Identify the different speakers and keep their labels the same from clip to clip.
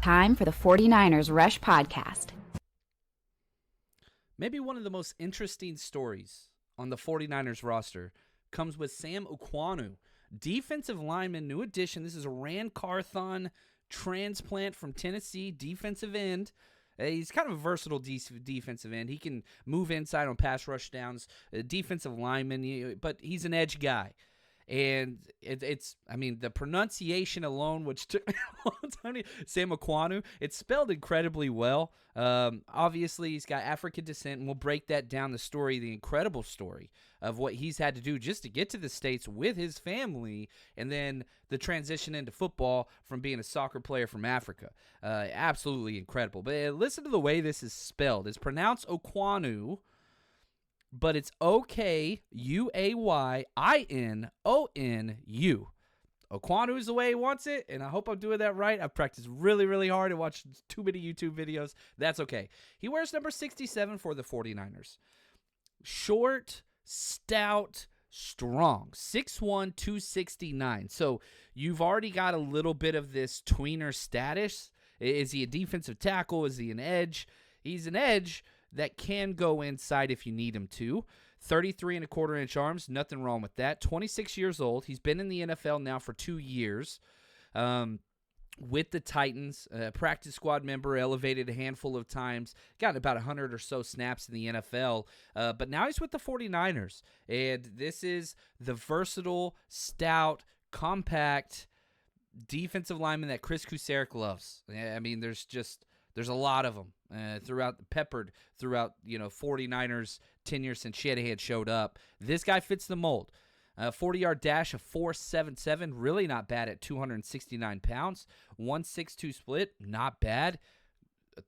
Speaker 1: Time for the 49ers Rush Podcast.
Speaker 2: Maybe one of the most interesting stories on the 49ers roster comes with Sam Oanu, defensive lineman, new addition. This is a Ran Carthon transplant from Tennessee, defensive end. He's kind of a versatile defensive end. He can move inside on pass rush downs, defensive lineman, but he's an edge guy. And the pronunciation alone, which took me a long time to Sam Oanu, it's spelled incredibly well. Obviously, he's got African descent, and we'll break that down, the incredible story of what he's had to do just to get to the States with his family, and then the transition into football from being a soccer player from Africa. Absolutely incredible. But listen to the way this is spelled. It's pronounced Oanu, but it's Okayuaynonu. Oanu is the way he wants it, and I hope I'm doing that right. I've practiced really, really hard and watched too many YouTube videos. That's okay. He wears number 67 for the 49ers. Short, stout, strong. 6'1", 269. So you've already got a little bit of this tweener status. Is he a defensive tackle? Is he an edge? He's an edge that can go inside if you need him to. 33.25-inch arms, nothing wrong with that. 26 years old. He's been in the NFL now for 2 years with the Titans. Practice squad member, elevated a handful of times. Got about 100 or so snaps in the NFL. But now he's with the 49ers. And this is the versatile, stout, compact defensive lineman that Chris Kusarek loves. I mean, there's a lot of them peppered throughout 49ers tenure since Shanahan showed up. This guy fits the mold. 40-yard dash of 4.77, really not bad at 269 pounds. 1.62 split, not bad.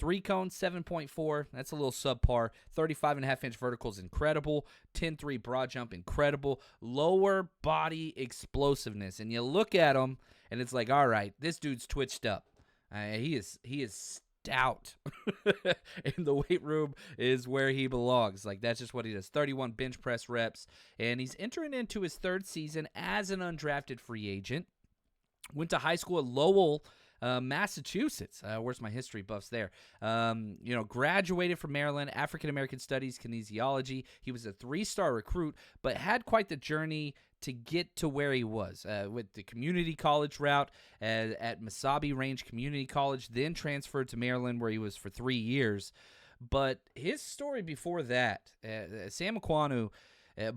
Speaker 2: 3-cone, 7.4, that's a little subpar. 35.5-inch vertical is incredible. 10.3 broad jump, incredible. Lower body explosiveness. And you look at him, and it's like, all right, this dude's twitched up. He is stout. And the weight room is where he belongs. Like, that's just what he does. 31 bench press reps. And he's entering into his third season as an undrafted free agent. Went to high school at Lowell, Massachusetts. Where's my history buffs there? Graduated from Maryland, African-American Studies, kinesiology. He was a 3-star recruit, but had quite the journey to get to where he was with the community college route at Mesabi Range Community College, then transferred to Maryland where he was for 3 years. But his story before that, Sam Oanu,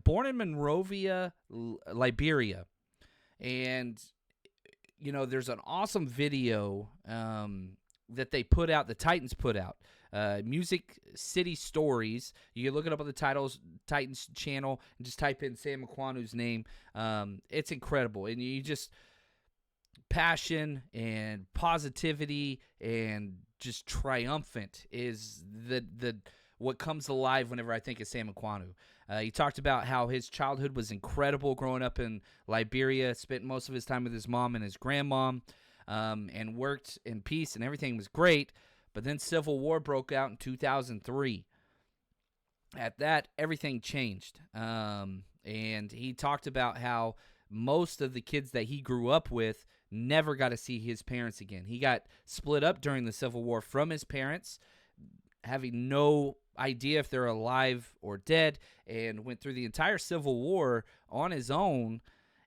Speaker 2: born in Monrovia, Liberia, and there's an awesome video that they put out, the Titans put out, Music City Stories. You can look it up on the Titans channel and just type in Sam Oanu's name. It's incredible. And you just, passion and positivity and just triumphant is the what comes alive whenever I think of Sam Oanu. He talked about how his childhood was incredible growing up in Liberia, spent most of his time with his mom and his grandmom, and worked in peace, and everything was great. But then Civil War broke out in 2003. At that, everything changed. And he talked about how most of the kids that he grew up with never got to see his parents again. He got split up during the Civil War from his parents, having no idea if they're alive or dead, and went through the entire Civil War on his own,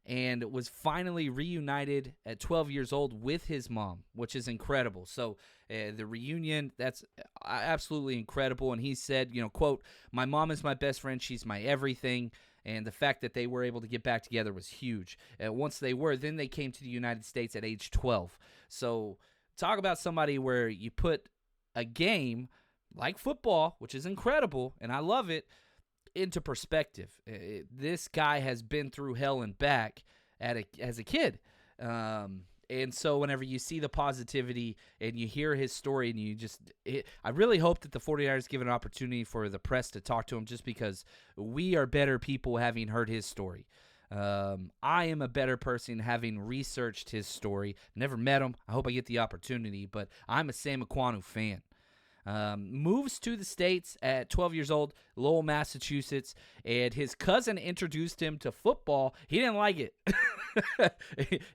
Speaker 2: and was finally reunited at 12 years old with his mom, which is incredible. So the reunion, that's absolutely incredible. And he said, quote, "My mom is my best friend. She's my everything." And the fact that they were able to get back together was huge. Once they were, then they came to the United States at age 12. So talk about somebody where you put a game like football, which is incredible, and I love it, into perspective. This guy has been through hell and back as a kid. And so whenever you see the positivity and you hear his story, and I really hope that the 49ers give an opportunity for the press to talk to him, just because we are better people having heard his story. I am a better person having researched his story. Never met him. I hope I get the opportunity, but I'm a Sam Oanu fan. Moves to the States at 12 years old, Lowell, Massachusetts, and his cousin introduced him to football. He didn't like it.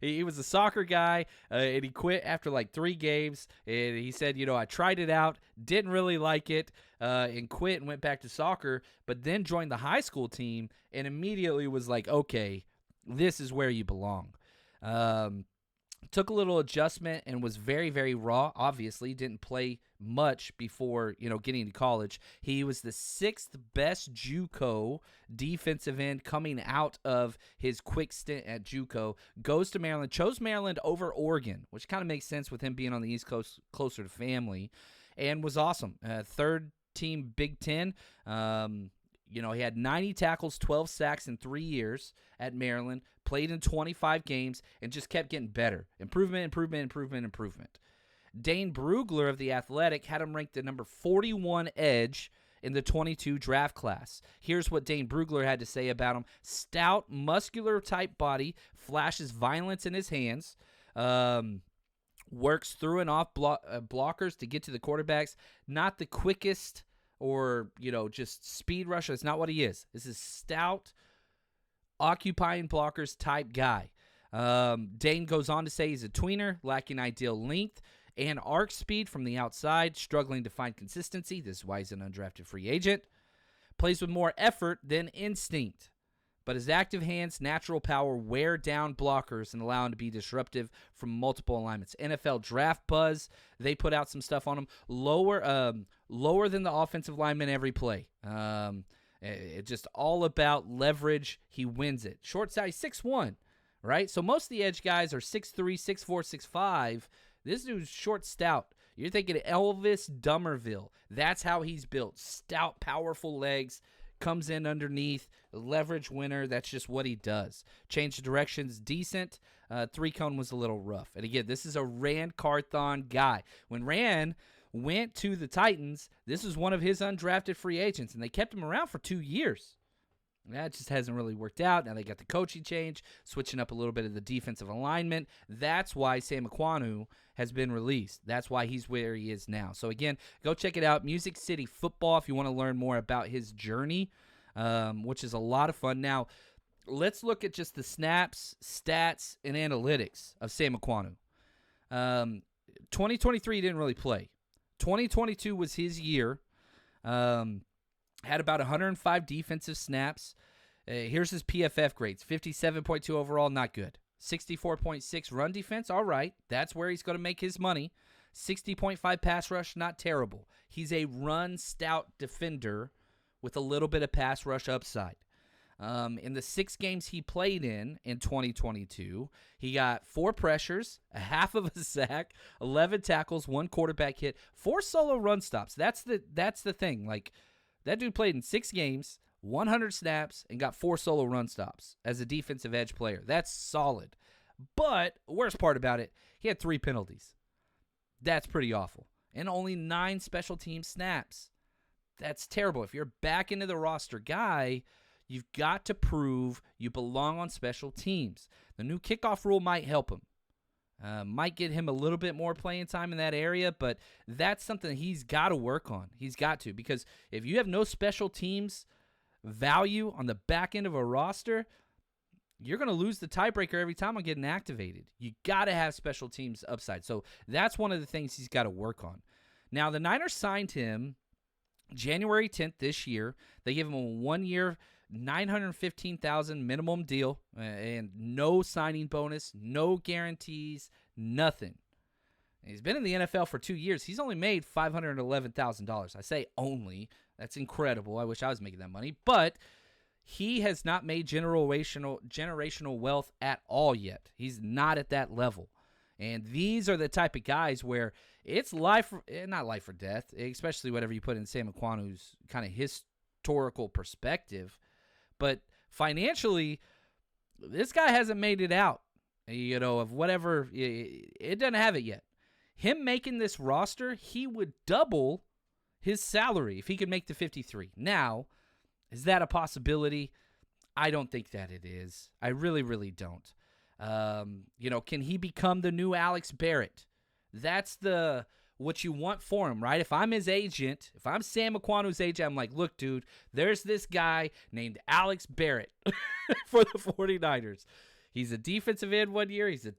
Speaker 2: He was a soccer guy, and he quit after like 3 games. And he said, I tried it out, didn't really like it, and quit and went back to soccer, but then joined the high school team and immediately was like, okay, this is where you belong. Took a little adjustment and was very, very raw. Obviously, didn't play much before, getting to college. He was the 6th best JUCO defensive end coming out of his quick stint at JUCO. Goes to Maryland, chose Maryland over Oregon, which kind of makes sense with him being on the East Coast, closer to family, and was awesome. Third team Big Ten. He had 90 tackles, 12 sacks in 3 years at Maryland, played in 25 games, and just kept getting better. Improvement. Dane Brugler of The Athletic had him ranked the number 41 edge in the 22 draft class. Here's what Dane Brugler had to say about him. Stout, muscular type body, flashes violence in his hands, works through and off blockers to get to the quarterbacks. Not the quickest or, just speed rusher. That's not what he is. This is stout, occupying blockers type guy. Dane goes on to say he's a tweener, lacking ideal length and arc speed from the outside, struggling to find consistency. This is why he's an undrafted free agent. Plays with more effort than instinct, but his active hands, natural power wear down blockers and allow him to be disruptive from multiple alignments. NFL Draft Buzz, they put out some stuff on him. Lower than the offensive lineman every play. It's just all about leverage. He wins it. Short size, 6'1", right? So most of the edge guys are 6'3", 6'4", 6'5". This dude's short, stout. You're thinking Elvis Dummerville. That's how he's built. Stout, powerful legs. Comes in underneath, leverage winner. That's just what he does. Change of directions, decent. 3-cone was a little rough. And again, this is a Rand Carthon guy. When Rand went to the Titans, this was one of his undrafted free agents, and they kept him around for 2 years. That just hasn't really worked out. Now they got the coaching change, switching up a little bit of the defensive alignment. That's why Sam Oanu has been released. That's why he's where he is now. So again, go check it out. Music City Football if you want to learn more about his journey, which is a lot of fun. Now, let's look at just the snaps, stats, and analytics of Sam Oanu. 2023 he didn't really play. 2022 was his year. Had about 105 defensive snaps. Here's his PFF grades. 57.2 overall, not good. 64.6 run defense, all right. That's where he's going to make his money. 60.5 pass rush, not terrible. He's a run stout defender with a little bit of pass rush upside. In the 6 games he played in 2022, he got 4 pressures, a half of a sack, 11 tackles, 1 quarterback hit, 4 solo run stops. That's the thing. Like, that dude played in 6 games, 100 snaps, and got 4 solo run stops as a defensive edge player. That's solid. But worst part about it, he had 3 penalties. That's pretty awful. And only 9 special team snaps. That's terrible. If you're back into the roster guy, you've got to prove you belong on special teams. The new kickoff rule might help him. Might get him a little bit more playing time in that area, but that's something he's got to work on. He's got to, because if you have no special teams value on the back end of a roster, you're going to lose the tiebreaker every time on getting activated. You got to have special teams upside. So that's one of the things he's got to work on. Now, the Niners signed him January 10th this year. They gave him a 1-year, $915,000 minimum deal and no signing bonus, no guarantees, nothing. And he's been in the NFL for 2 years. He's only made $511,000. I say only. That's incredible. I wish I was making that money. But he has not made generational wealth at all yet. He's not at that level. And these are the type of guys where it's not life or death, especially whatever you put in Sam Oanu's kind of historical perspective. But financially, this guy hasn't made it out, of whatever. It doesn't have it yet. Him making this roster, he would double his salary if he could make the 53. Now, is that a possibility? I don't think that it is. I really, really don't. Can he become the new Alex Barrett? That's the what you want for him, right? If I'm his agent, if I'm Sam Oanu's agent, I'm like, look, dude, there's this guy named Alex Barrett for the 49ers. He's a defensive end one year. He's a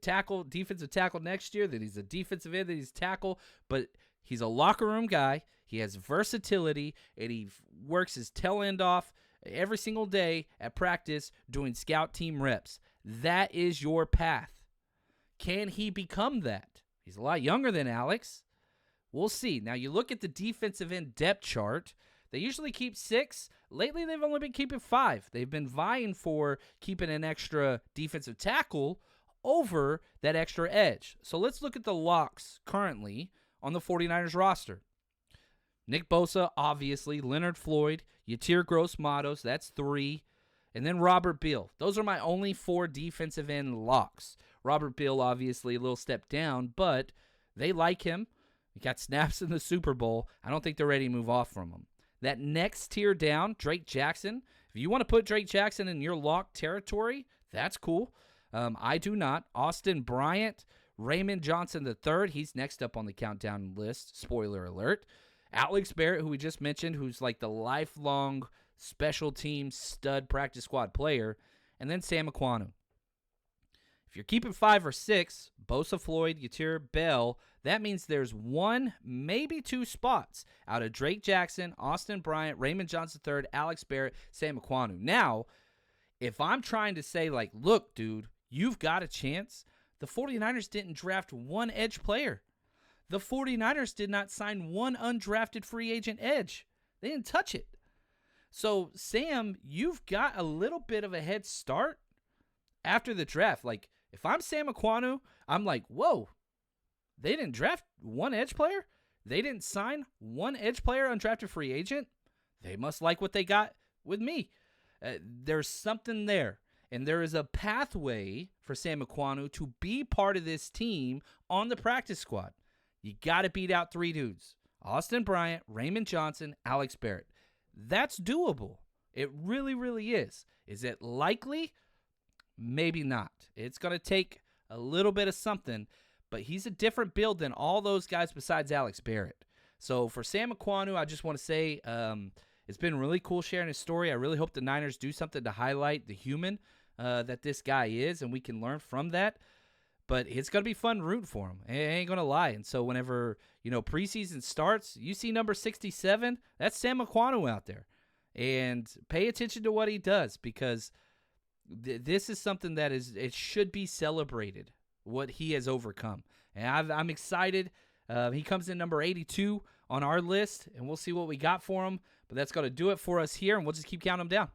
Speaker 2: defensive tackle next year. Then he's a defensive end. Then he's tackle. But he's a locker room guy. He has versatility, and he works his tail end off every single day at practice doing scout team reps. That is your path. Can he become that? He's a lot younger than Alex. We'll see. Now, you look at the defensive end depth chart. They usually keep 6. Lately, they've only been keeping 5. They've been vying for keeping an extra defensive tackle over that extra edge. So let's look at the locks currently on the 49ers roster. Nick Bosa, obviously. Leonard Floyd. Yatir Gross-Matos, that's 3. And then Robert Beal. Those are my only 4 defensive end locks. Robert Beal, obviously, a little step down, but they like him. He got snaps in the Super Bowl. I don't think they're ready to move off from him. That next tier down, Drake Jackson. If you want to put Drake Jackson in your lock territory, that's cool. I do not. Austin Bryant, Raymond Johnson III. He's next up on the countdown list. Spoiler alert. Alex Barrett, who we just mentioned, who's like the lifelong special team stud practice squad player. And then Sam Oanu. If you're keeping 5 or 6, Bosa, Floyd, Yatir, Bell, that means there's 1, maybe 2 spots out of Drake Jackson, Austin Bryant, Raymond Johnson III, Alex Barrett, Sam Oanu. Now, if I'm trying to say, like, look, dude, you've got a chance, the 49ers didn't draft 1 edge player. The 49ers did not sign 1 undrafted free agent edge. They didn't touch it. So, Sam, you've got a little bit of a head start after the draft. Like, if I'm Sam Oanu, I'm like, whoa, they didn't draft 1 edge player? They didn't sign 1 edge player undrafted free agent? They must like what they got with me. There's something there. And there is a pathway for Sam Oanu to be part of this team on the practice squad. You got to beat out 3 dudes. Austin Bryant, Raymond Johnson, Alex Barrett. That's doable. It really, really is. Is it likely? Maybe not. It's going to take a little bit of something, but he's a different build than all those guys besides Alex Barrett. So for Sam Oanu, I just want to say it's been really cool sharing his story. I really hope the Niners do something to highlight the human that this guy is, and we can learn from that. But it's going to be fun rooting for him. I ain't going to lie. And so whenever, preseason starts, you see number 67, that's Sam Oanu out there. And pay attention to what he does, because this is something that it should be celebrated, what he has overcome. And I'm excited. He comes in number 82 on our list, and we'll see what we got for him. But that's going to do it for us here, and we'll just keep counting them down.